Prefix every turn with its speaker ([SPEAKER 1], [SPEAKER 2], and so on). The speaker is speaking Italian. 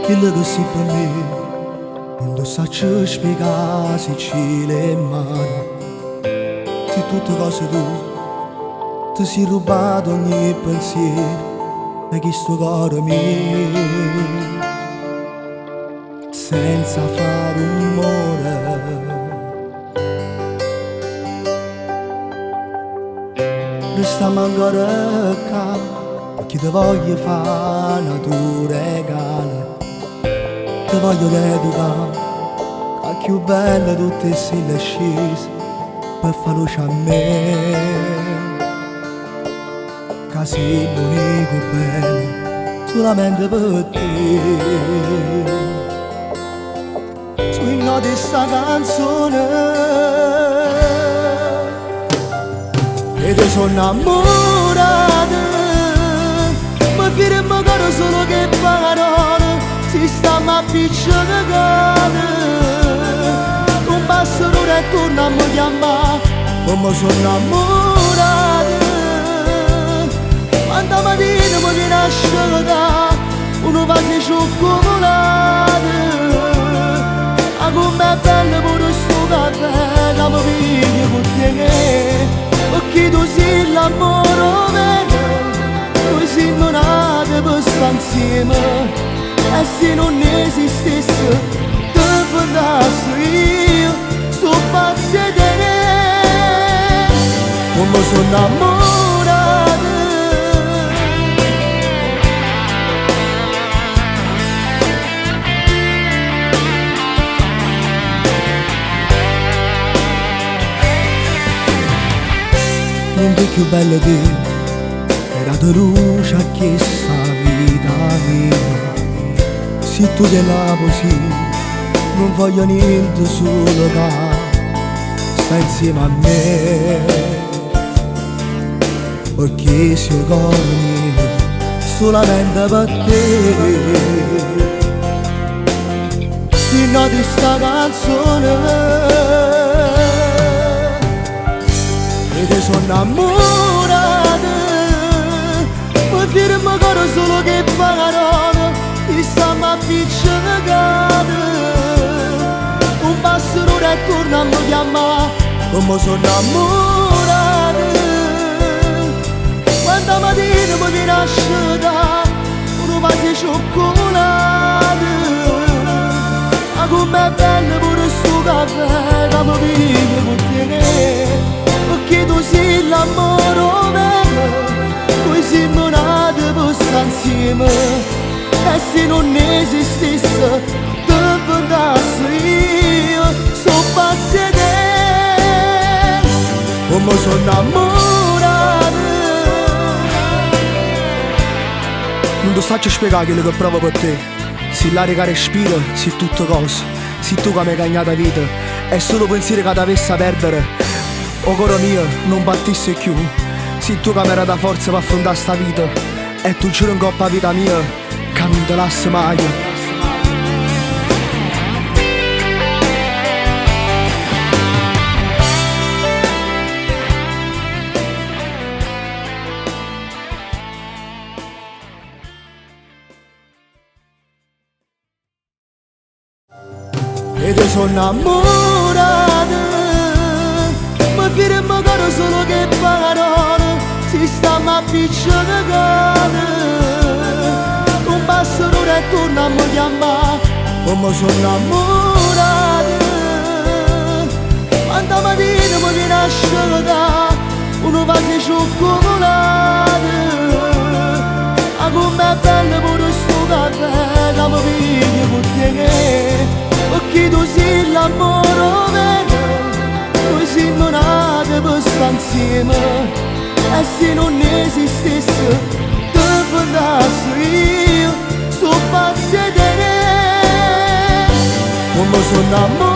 [SPEAKER 1] quello che si per me non sa ci spiegare se ci le mani. Se tutte cose tu ti sei rubato ogni pensiero da questo cuore mio, senza fare rumore. Restiamo ancora qua perché ti voglio fare una tua regalo. Ti voglio dedicare a più bella tutte le scese per far luce a me, che sei l'unico bene solamente per te. Suona di sta canzone e ti sono innamorato, mi firmo ancora solo che parole. Si stiamo appicciando, un passo l'ora e torniamo a chiamare, come sono innamorato. Quando mattina mi viene a scelta, uno va di cioccolato, a come è bello pure sto caffè, che mi piglia con te, perché tu sei l'amore vero, noi siamo nati per stare insieme. E se non esistesse, te fondassi io, sto pazzo di te, come sono innamorato. Niente più bello di te, era di luce a questa vita mia. Se tu te la così, non voglio niente solo da stai insieme a me, perché se io corri solamente per te. Se no di sta canzone e ti sono innamorato, mi firmo ancora solo che parole. Stiamo appicciati, un passo l'ora e torniamo a chiamare, come sono innamorato. Quando mattina mi viene a scelta, uno va di cioccolato, ma com'è bello pure sto caffè, che mi piglia con te, perché tu sei l'amore vero, noi siamo nati per stare insieme. E se non esistesse, te fondassi io, sto pazzo di te, come sono innamorato. Non ti saccio spiegare quello che provo per te. Se l'aria che respiro, se tutte cose, se tu che mi hai cagnato vita, è solo pensiero che ti avessi a perdere, o cuore mio non battisse più. Se tu che mi era da forza per affrontare sta vita, e tu giuro in coppa vita mia, che non te lascio mai. E ti sono innamorato, mi firmo ancora solo che parole. Si stiamo appicciando, un passo l'ora e torniamo a chiamare, come sono innamorato. Quando mattina mi viene a scelta, uno va di cioccolato, ma com'è bello pure sto caffè, che mi piglia con te, perché tu sei l'amore vero, noi siamo nati per stare insieme. E se non esistesse, te fondassi io, sto pazzo di te, come sono innamorato.